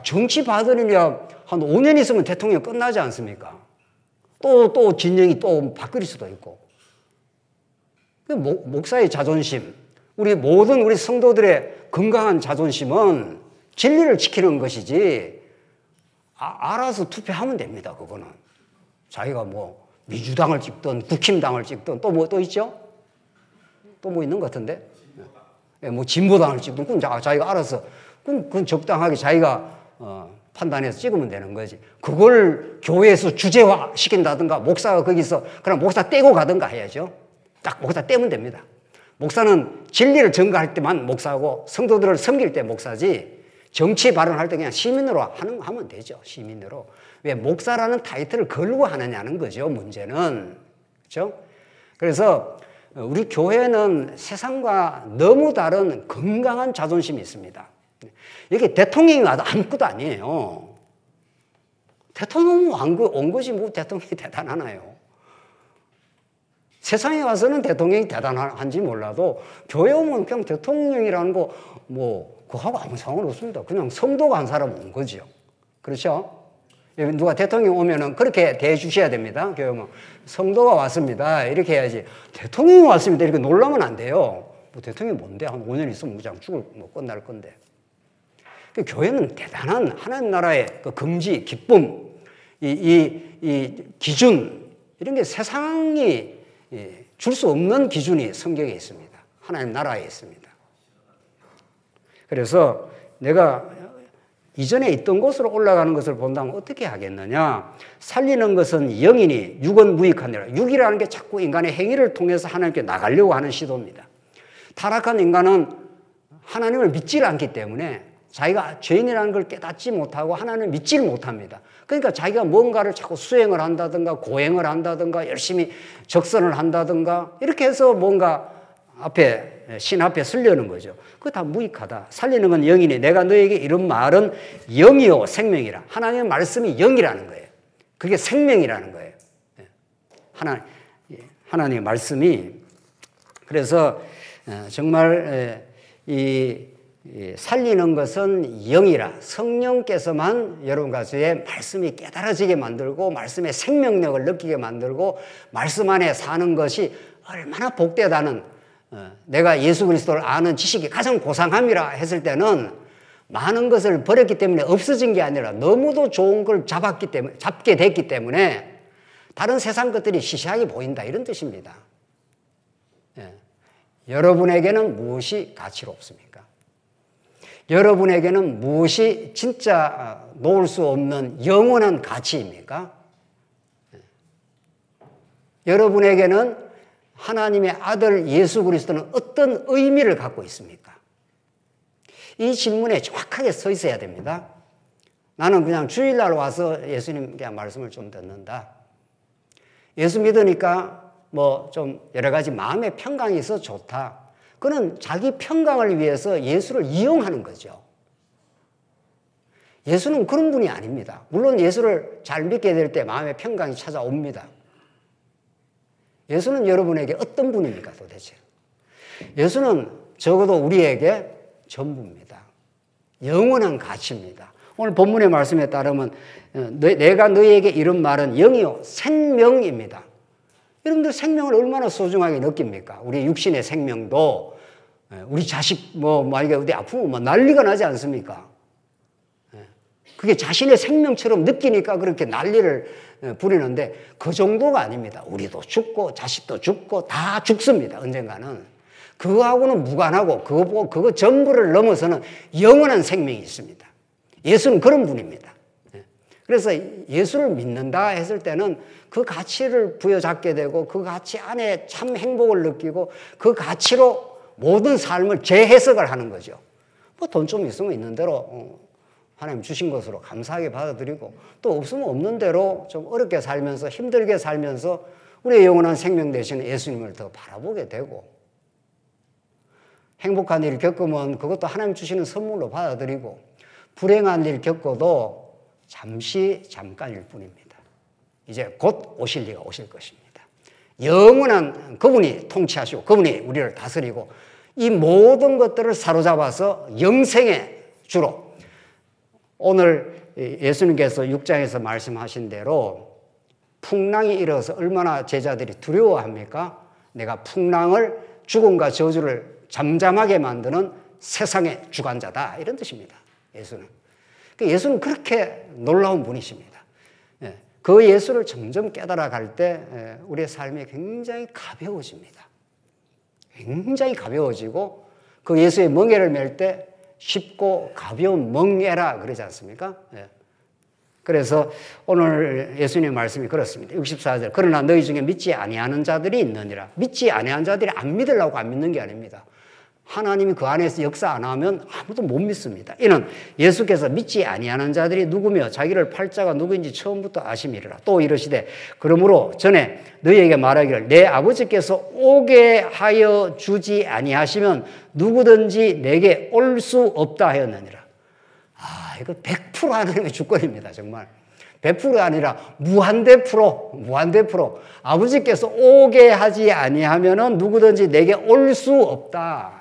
정치 받으려면 한 5년 있으면 대통령 끝나지 않습니까? 또 진영이 또 바뀔 수도 있고. 목사의 자존심, 우리 모든 우리 성도들의 건강한 자존심은 진리를 지키는 것이지 알아서 투표하면 됩니다. 그거는 자기가 뭐 민주당을 찍든 국힘당을 찍든 또 뭐 또 있죠? 또 뭐 있는 것 같은데 뭐 진보당을 찍든 그럼 자기가 알아서 그건 적당하게 자기가 판단해서 찍으면 되는 거지. 그걸 교회에서 주제화 시킨다든가 목사가 거기서 그럼 목사 떼고 가든가 해야죠. 딱 목사 떼면 됩니다. 목사는 진리를 전가할 때만 목사고 성도들을 섬길 때 목사지 정치 발언할 때 그냥 시민으로 하면 되죠. 시민으로. 왜 목사라는 타이틀을 걸고 하느냐는 거죠. 문제는. 그렇죠? 그래서 우리 교회는 세상과 너무 다른 건강한 자존심이 있습니다. 이게 대통령이 와도 아무것도 아니에요. 대통령 온 것이 뭐 대통령이 대단하나요? 세상에 와서는 대통령이 대단한지 몰라도 교회 오면 그냥 대통령이라는 거 뭐 그거하고 아무 상관없습니다. 그냥 성도가 한 사람 온 거죠. 그렇죠? 누가 대통령 오면은 그렇게 대해 주셔야 됩니다. 교회 오면 성도가 왔습니다. 이렇게 해야지. 대통령이 왔습니다. 이렇게 놀라면 안 돼요. 뭐 대통령이 뭔데? 한 5년 있으면 그냥 끝날 건데. 교회는 대단한 하나님 나라의 그 긍지, 기쁨, 이 기준, 이런 게 세상이 줄 수 없는 기준이 성경에 있습니다. 하나님 나라에 있습니다. 그래서 내가 이전에 있던 곳으로 올라가는 것을 본다면 어떻게 하겠느냐? 살리는 것은 영이니 육은 무익하니라. 육이라는 게 자꾸 인간의 행위를 통해서 하나님께 나가려고 하는 시도입니다. 타락한 인간은 하나님을 믿지 않기 때문에 자기가 죄인이라는 걸 깨닫지 못하고 하나님을 믿지를 못합니다. 그러니까 자기가 뭔가를 자꾸 수행을 한다든가 고행을 한다든가 열심히 적선을 한다든가 이렇게 해서 뭔가 신 앞에 서려는 거죠. 그거 다 무익하다. 살리는 건 영이니 내가 너에게 이런 말은 영이요 생명이라. 하나님의 말씀이 영이라는 거예요. 그게 생명이라는 거예요. 하나님의 말씀이. 그래서 정말 이 살리는 것은 영이라. 성령께서만 여러분 가운데 말씀이 깨달아지게 만들고 말씀의 생명력을 느끼게 만들고 말씀 안에 사는 것이 얼마나 복되다는, 내가 예수 그리스도를 아는 지식이 가장 고상함이라 했을 때는 많은 것을 버렸기 때문에 없어진 게 아니라 너무도 좋은 걸 잡게 됐기 때문에 다른 세상 것들이 시시하게 보인다, 이런 뜻입니다. 여러분에게는 무엇이 가치롭습니까? 여러분에게는 무엇이 진짜 놓을 수 없는 영원한 가치입니까? 여러분에게는 하나님의 아들 예수 그리스도는 어떤 의미를 갖고 있습니까? 이 질문에 정확하게 서 있어야 됩니다. 나는 그냥 주일날 와서 예수님 그냥 말씀을 좀 듣는다. 예수 믿으니까 뭐 좀 여러 가지 마음의 평강이 있어 좋다. 그는 자기 평강을 위해서 예수를 이용하는 거죠. 예수는 그런 분이 아닙니다. 물론 예수를 잘 믿게 될 때 마음의 평강이 찾아옵니다. 예수는 여러분에게 어떤 분입니까 도대체? 예수는 적어도 우리에게 전부입니다. 영원한 가치입니다. 오늘 본문의 말씀에 따르면 내가 너희에게 이런 말은 영이요 생명입니다. 여러분들 생명을 얼마나 소중하게 느낍니까? 우리 육신의 생명도 우리 자식 만약에 어디 아프면 난리가 나지 않습니까? 그게 자신의 생명처럼 느끼니까 그렇게 난리를 부리는데 그 정도가 아닙니다. 우리도 죽고 자식도 죽고 다 죽습니다. 언젠가는. 그거하고는 무관하고 그거 전부를 넘어서는 영원한 생명이 있습니다. 예수는 그런 분입니다. 그래서 예수를 믿는다 했을 때는 그 가치를 부여잡게 되고 그 가치 안에 참 행복을 느끼고 그 가치로 모든 삶을 재해석을 하는 거죠. 뭐 돈 좀 있으면 있는 대로 하나님 주신 것으로 감사하게 받아들이고 또 없으면 없는 대로 좀 어렵게 살면서 힘들게 살면서 우리의 영원한 생명 되시는 예수님을 더 바라보게 되고 행복한 일 겪으면 그것도 하나님 주시는 선물로 받아들이고 불행한 일 겪어도 잠깐일 뿐입니다. 이제 곧 오실 리가 오실 것입니다. 영원한 그분이 통치하시고 그분이 우리를 다스리고 이 모든 것들을 사로잡아서 영생의 주로 오늘 예수님께서 6장에서 말씀하신 대로 풍랑이 일어서 얼마나 제자들이 두려워합니까? 내가 풍랑을 죽음과 저주를 잠잠하게 만드는 세상의 주관자다, 이런 뜻입니다. 예수는. 예수는 그렇게 놀라운 분이십니다. 그 예수를 점점 깨달아갈 때 우리의 삶이 굉장히 가벼워집니다. 굉장히 가벼워지고 그 예수의 멍에를 맬 때 쉽고 가벼운 멍에라 그러지 않습니까? 그래서 오늘 예수님의 말씀이 그렇습니다. 64절. 그러나 너희 중에 믿지 아니하는 자들이 있느니라. 믿지 아니하는 자들이 안 믿으려고 안 믿는 게 아닙니다. 하나님이 그 안에서 역사 안 하면 아무도 못 믿습니다. 이는 예수께서 믿지 아니하는 자들이 누구며 자기를 팔자가 누구인지 처음부터 아심이라. 또 이르시되 그러므로 전에 너희에게 말하기를 내 아버지께서 오게 하여 주지 아니하시면 누구든지 내게 올 수 없다 하였느니라. 이거 100% 하나님의 주권입니다. 정말 100%가 아니라 무한대 프로. 아버지께서 오게 하지 아니하면은 누구든지 내게 올 수 없다.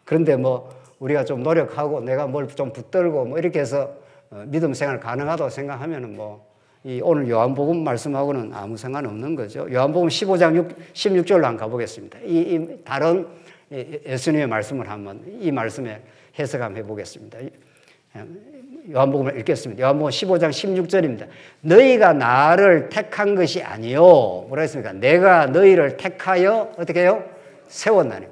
그런데 뭐 우리가 좀 노력하고 내가 뭘 좀 붙들고 뭐 이렇게 해서 믿음 생활 가능하다고 생각하면은 뭐 이 오늘 요한복음 말씀하고는 아무 상관없는 거죠. 요한복음 15장 16절로 한번 가보겠습니다. 이 다른 예수님의 말씀을 한번 이 말씀에 해석 한번 해보겠습니다. 요한복음을 읽겠습니다. 요한복음 15장 16절입니다. 너희가 나를 택한 것이 아니요. 뭐라 했습니까? 내가 너희를 택하여 어떻게 해요? 세웠나니.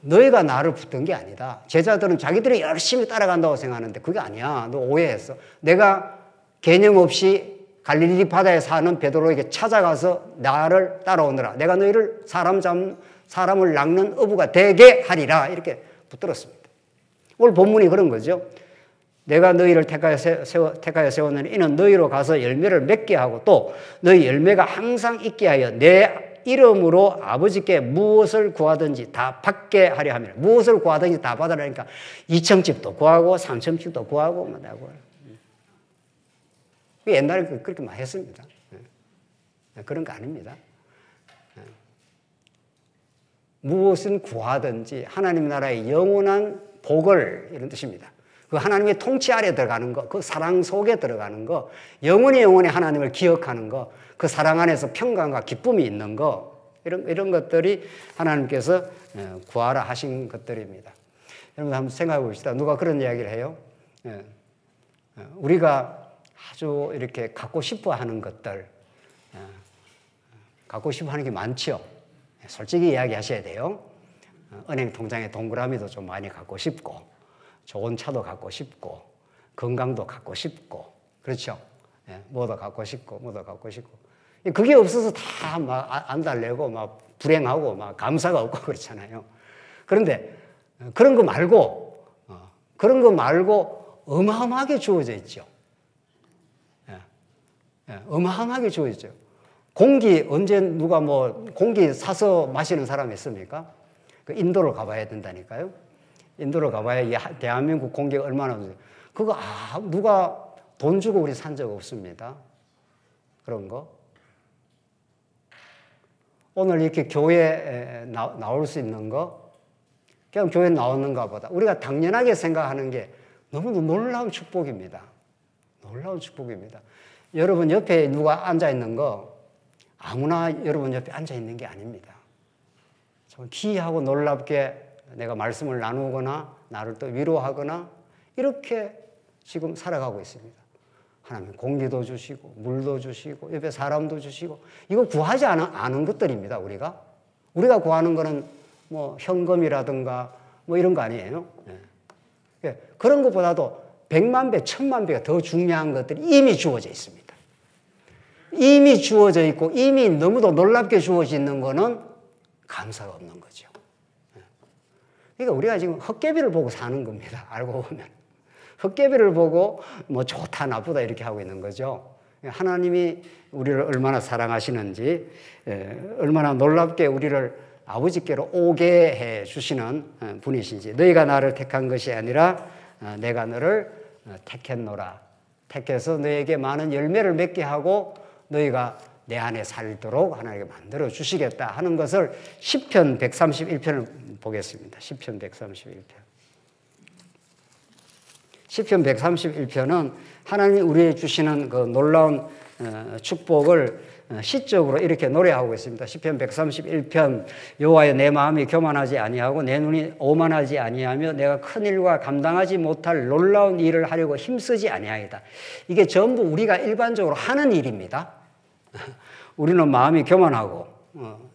너희가 나를 붙든 게 아니다. 제자들은 자기들이 열심히 따라간다고 생각하는데 그게 아니야. 너 오해했어. 내가 개념 없이 갈릴리 바다에 사는 베드로에게 찾아가서 나를 따라오느라. 내가 너희를 사람을 낚는 어부가 되게 하리라. 이렇게 붙들었습니다. 오늘 본문이 그런 거죠. 내가 너희를 택하여 세웠느니 이는 너희로 가서 열매를 맺게 하고 또 너희 열매가 항상 있게 하여 내 이름으로 아버지께 무엇을 구하든지 다 받게 하려 하며 무엇을 구하든지 다 받으라니까 2,000집도 구하고 3,000집도 구하고 뭐 나고 옛날에 그렇게 많이 했습니다. 그런 거 아닙니다. 무엇은 구하든지 하나님 나라의 영원한 복을 이런 뜻입니다. 그 하나님의 통치 아래 들어가는 거, 그 사랑 속에 들어가는 거, 영원히 하나님을 기억하는 거, 그 사랑 안에서 평강과 기쁨이 있는 거, 이런 것들이 하나님께서 구하라 하신 것들입니다. 여러분 한번 생각해 봅시다. 누가 그런 이야기를 해요? 우리가 아주 이렇게 갖고 싶어 하는 것들, 갖고 싶어 하는 게 많죠. 솔직히 이야기하셔야 돼요. 은행 통장에 동그라미도 좀 많이 갖고 싶고, 좋은 차도 갖고 싶고, 건강도 갖고 싶고, 그렇죠? 뭐도 갖고 싶고, 뭐도 갖고 싶고. 그게 없어서 다 막 안 달래고, 막 불행하고, 막 감사가 없고 그렇잖아요. 그런데 그런 거 말고 어마어마하게 주어져 있죠. 어마어마하게 주어져 있죠. 공기 언제 누가 뭐 공기 사서 마시는 사람이 있습니까? 그 인도를 가봐야 된다니까요. 인도를 가봐야 이 대한민국 공기가 얼마나 그거 누가 돈 주고 우리 산 적 없습니다. 그런 거. 오늘 이렇게 교회에 나올 수 있는 거 그냥 교회 나오는가 보다 우리가 당연하게 생각하는 게 너무 놀라운 축복입니다. 놀라운 축복입니다. 여러분 옆에 누가 앉아 있는 거 아무나 여러분 옆에 앉아 있는 게 아닙니다. 좀 기이하고 놀랍게 내가 말씀을 나누거나 나를 또 위로하거나 이렇게 지금 살아가고 있습니다. 하나님 공기도 주시고 물도 주시고 옆에 사람도 주시고 이거 구하지 않은 것들입니다. 우리가 구하는 거는 뭐 현금이라든가 뭐 이런 거 아니에요. 네. 그런 것보다도 100만 배, 1000만 배가 더 중요한 것들이 이미 주어져 있습니다. 이미 주어져 있고 이미 너무도 놀랍게 주어져 있는 거는 감사가 없는 거죠. 그러니까 우리가 지금 헛개비를 보고 사는 겁니다. 알고 보면. 헛개비를 보고 뭐 좋다 나쁘다 이렇게 하고 있는 거죠. 하나님이 우리를 얼마나 사랑하시는지 얼마나 놀랍게 우리를 아버지께로 오게 해 주시는 분이신지 너희가 나를 택한 것이 아니라 내가 너를 택했노라. 택해서 너에게 많은 열매를 맺게 하고 너희가 내 안에 살도록 하나님께 만들어 주시겠다 하는 것을 시편 131편을 보겠습니다. 시편 131편. 시편 131편은 하나님이 우리에게 주시는 그 놀라운 축복을 시적으로 이렇게 노래하고 있습니다. 시편 131편 여호와여 내 마음이 교만하지 아니하고 내 눈이 오만하지 아니하며 내가 큰 일과 감당하지 못할 놀라운 일을 하려고 힘쓰지 아니하이다. 이게 전부 우리가 일반적으로 하는 일입니다. 우리는 마음이 교만하고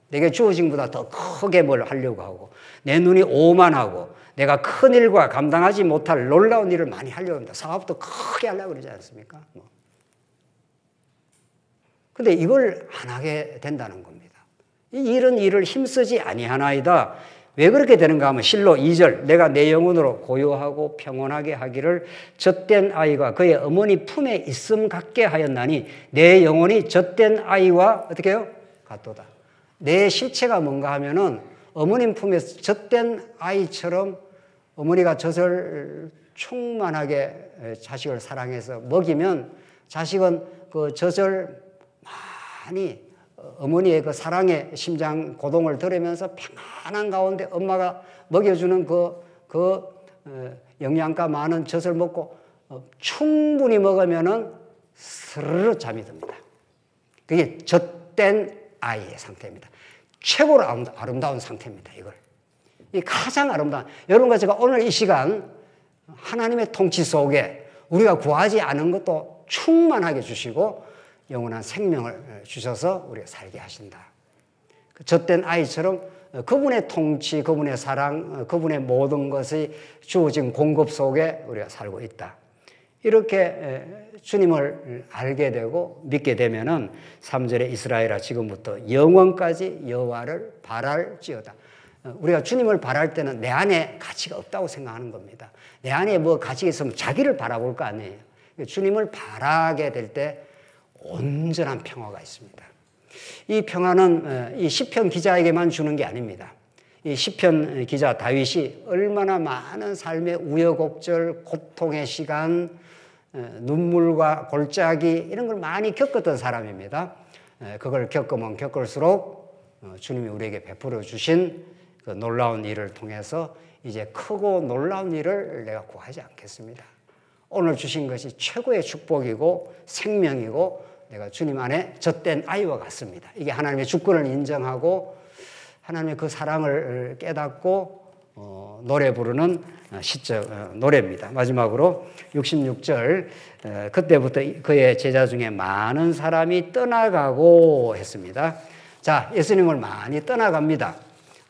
내게 주어진 것보다 더 크게 뭘 하려고 하고 내 눈이 오만하고 내가 큰 일과 감당하지 못할 놀라운 일을 많이 하려고 합니다. 사업도 크게 하려고 그러지 않습니까? 근데 이걸 안 하게 된다는 겁니다. 이런 일을 힘쓰지 아니하나이다. 왜 그렇게 되는가 하면 실로 2절 내가 내 영혼으로 고요하고 평온하게 하기를 젖된 아이가 그의 어머니 품에 있음 같게 하였나니 내 영혼이 젖된 아이와 어떻게 해요? 같도다. 내 실체가 뭔가 하면은 어머님 품에서 젖된 아이처럼 어머니가 젖을 충만하게 자식을 사랑해서 먹이면 자식은 그 젖을 많이 어머니의 그 사랑의 심장 고동을 들으면서 평안한 가운데 엄마가 먹여주는 그 영양가 많은 젖을 먹고 충분히 먹으면은 스르르 잠이 듭니다. 그게 젖된 아이의 상태입니다. 최고로 아름다운 상태입니다. 이 가장 아름다운. 여러분과 제가 오늘 이 시간 하나님의 통치 속에 우리가 구하지 않은 것도 충만하게 주시고 영원한 생명을 주셔서 우리가 살게 하신다. 젖된 아이처럼 그분의 통치, 그분의 사랑, 그분의 모든 것이 주어진 공급 속에 우리가 살고 있다. 이렇게 주님을 알게 되고 믿게 되면은 3절에 이스라엘아 지금부터 영원까지 여호와를 바랄지어다. 우리가 주님을 바랄 때는 내 안에 가치가 없다고 생각하는 겁니다. 내 안에 뭐 가치가 있으면 자기를 바라볼 거 아니에요. 주님을 바라게 될 때 온전한 평화가 있습니다. 이 평화는 이 시편 기자에게만 주는 게 아닙니다. 이 시편 기자 다윗이 얼마나 많은 삶의 우여곡절, 고통의 시간, 눈물과 골짜기 이런 걸 많이 겪었던 사람입니다. 그걸 겪으면 겪을수록 주님이 우리에게 베풀어 주신 그 놀라운 일을 통해서 이제 크고 놀라운 일을 내가 구하지 않겠습니다. 오늘 주신 것이 최고의 축복이고 생명이고 내가 주님 안에 젖된 아이와 같습니다. 이게 하나님의 주권을 인정하고 하나님의 그 사랑을 깨닫고 노래 부르는 시적 노래입니다. 마지막으로 66절 그때부터 그의 제자 중에 많은 사람이 떠나가고 했습니다. 자, 예수님을 많이 떠나갑니다.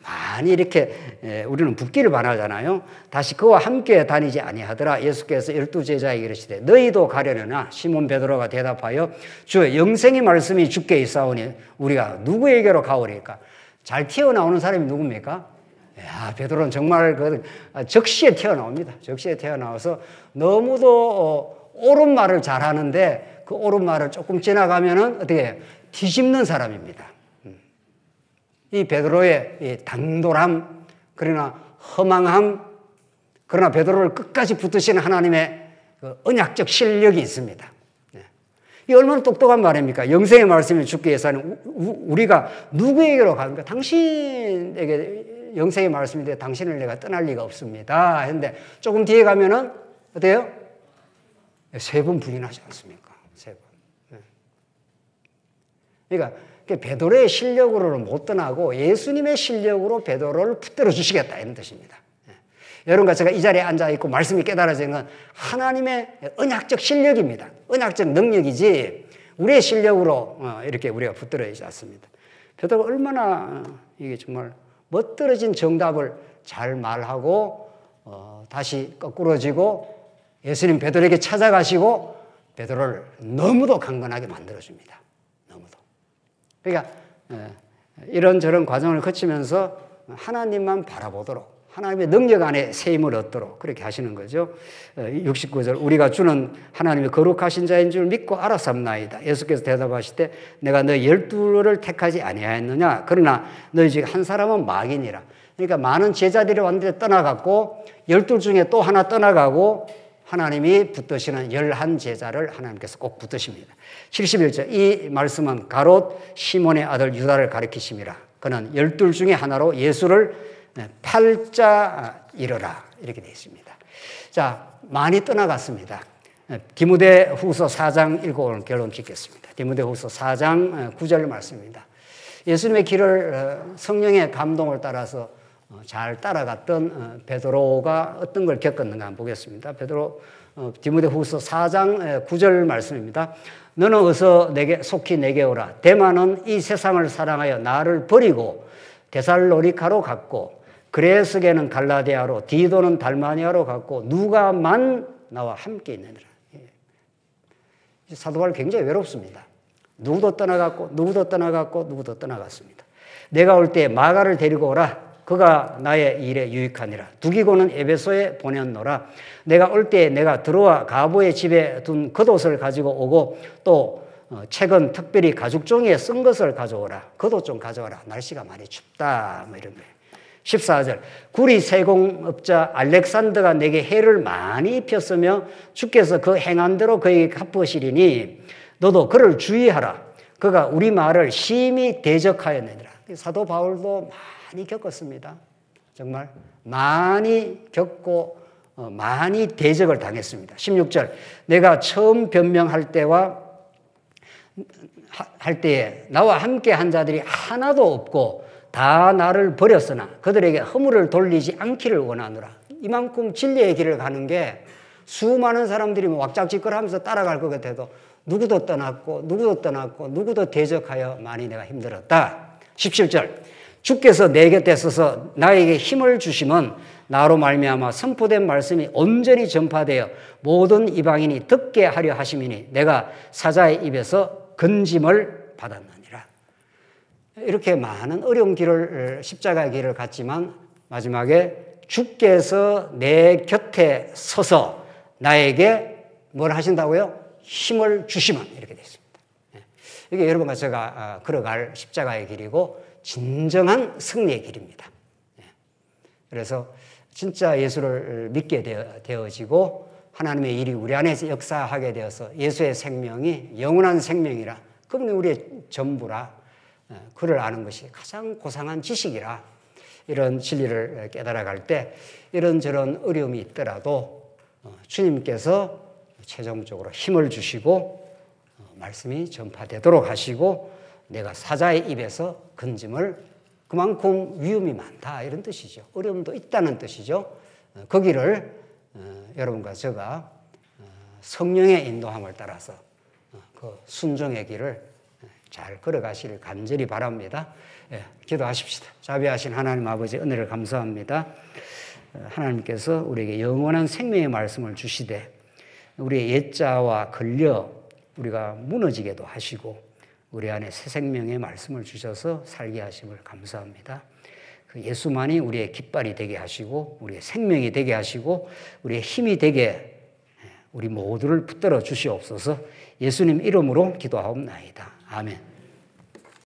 많이 이렇게 우리는 붓기를 반하잖아요. 다시 그와 함께 다니지 아니하더라. 예수께서 12제자에게 이르시되 너희도 가려느냐? 시몬 베드로가 대답하여 주여 영생의 말씀이 주께 있사오니 우리가 누구에게로 가오리까? 잘 튀어나오는 사람이 누굽니까? 야, 베드로는 정말 적시에 튀어나옵니다. 적시에 튀어나와서 너무도 옳은 말을 잘하는데 그 옳은 말을 조금 지나가면은 어떻게 해요? 뒤집는 사람입니다. 이 베드로의 이 당돌함, 그러나 허망함, 그러나 베드로를 끝까지 붙드시는 하나님의 그 언약적 실력이 있습니다. 이 얼마나 똑똑한 말입니까? 영생의 말씀이 주께 예사는 우리가 누구에게로 가니까 당신에게 영생의 말씀인데 당신을 내가 떠날 리가 없습니다. 했는데 조금 뒤에 가면은 어때요? 3번 부인하지 않습니까? 3번. 그러니까 베드로의 실력으로는 못 떠나고 예수님의 실력으로 베드로를 붙들어 주시겠다 이런 뜻입니다. 여러분과 제가 이 자리에 앉아있고 말씀이 깨달아지는 건 하나님의 언약적 실력입니다. 언약적 능력이지 우리의 실력으로 이렇게 우리가 붙들어 있지 않습니다. 베드로가 얼마나 이게 정말 멋들어진 정답을 잘 말하고 다시 거꾸러지고 예수님 베드로에게 찾아가시고 베드로를 너무도 강건하게 만들어줍니다. 너무도. 그러니까 이런저런 과정을 거치면서 하나님만 바라보도록 하나님의 능력 안에 세임을 얻도록 그렇게 하시는 거죠. 69절 우리가 주는 하나님의 거룩하신 자인 줄 믿고 알았사옵나이다. 예수께서 대답하실 때 내가 너희 12를 택하지 아니하였느냐. 그러나 너희 중에 한 사람은 마귀니라. 그러니까 많은 제자들이 왔는데 떠나갔고 12 중에 또 하나 떠나가고 하나님이 붙드시는 11제자를 하나님께서 꼭 붙드십니다. 71절 이 말씀은 가롯 시몬의 아들 유다를 가리키심이라. 그는 12 중에 하나로 예수를 팔자 이르라 이렇게 되어 있습니다. 자, 많이 떠나갔습니다. 디모데 후서 4장 읽고 오늘 결론 짓겠습니다. 디모데 후서 4장 9절 말씀입니다. 예수님의 길을 성령의 감동을 따라서 잘 따라갔던 베드로가 어떤 걸 겪었는가 한번 보겠습니다. 디모데 후서 4장 9절 말씀입니다. 너는 어서 속히 내게 오라. 데마는 이 세상을 사랑하여 나를 버리고 데살로니가로 갔고 그레스게는 갈라디아로 디도는 달마니아로 갔고 누가만 나와 함께 있느니라. 사도 바울 굉장히 외롭습니다. 누구도 떠나갔고 누구도 떠나갔습니다. 내가 올 때 마가를 데리고 오라. 그가 나의 일에 유익하니라. 두기고는 에베소에 보냈노라. 내가 올 때 내가 들어와 가보의 집에 둔 겉옷을 가지고 오고 또 책은 특별히 가죽 종이에 쓴 것을 가져오라. 겉옷 좀 가져오라. 날씨가 많이 춥다. 뭐 이런 거예요. 14절 구리 세공업자 알렉산더가 내게 해를 많이 입혔으며 주께서 그 행한 대로 그에게 갚으시리니 너도 그를 주의하라. 그가 우리 말을 심히 대적하였느니라. 사도 바울도 많이 겪었습니다. 정말 많이 겪고 많이 대적을 당했습니다. 16절 내가 처음 변명할 때에 나와 함께 한 자들이 하나도 없고 다 나를 버렸으나 그들에게 허물을 돌리지 않기를 원하노라. 이만큼 진리의 길을 가는 게 수많은 사람들이 왁작지껄하면서 따라갈 것 같아도 누구도 떠났고 누구도 대적하여 많이 내가 힘들었다. 17절 주께서 내 곁에 서서 나에게 힘을 주심은 나로 말미암아 선포된 말씀이 온전히 전파되어 모든 이방인이 듣게 하려 하심이니 내가 사자의 입에서 건짐을 받았느니라. 이렇게 많은 어려운 길을 십자가의 길을 갔지만 마지막에 주께서 내 곁에 서서 나에게 뭘 하신다고요? 힘을 주시면 이렇게 되어 있습니다. 이게 여러분과 제가 걸어갈 십자가의 길이고 진정한 승리의 길입니다. 그래서 진짜 예수를 믿게 되어지고 하나님의 일이 우리 안에서 역사하게 되어서 예수의 생명이 영원한 생명이라 그분이 우리의 전부라 그를 아는 것이 가장 고상한 지식이라 이런 진리를 깨달아갈 때 이런저런 어려움이 있더라도 주님께서 최종적으로 힘을 주시고 말씀이 전파되도록 하시고 내가 사자의 입에서 건짐을 그만큼 위험이 많다 이런 뜻이죠. 어려움도 있다는 뜻이죠. 그 길을 여러분과 제가 성령의 인도함을 따라서 그 순종의 길을 잘 걸어가시길 간절히 바랍니다. 기도하십시다. 자비하신 하나님 아버지 은혜를 감사합니다. 하나님께서 우리에게 영원한 생명의 말씀을 주시되 우리의 옛자와 걸려 우리가 무너지게도 하시고 우리 안에 새 생명의 말씀을 주셔서 살게 하심을 감사합니다. 그 예수만이 우리의 깃발이 되게 하시고 우리의 생명이 되게 하시고 우리의 힘이 되게 우리 모두를 붙들어 주시옵소서. 예수님 이름으로 기도하옵나이다. 아멘.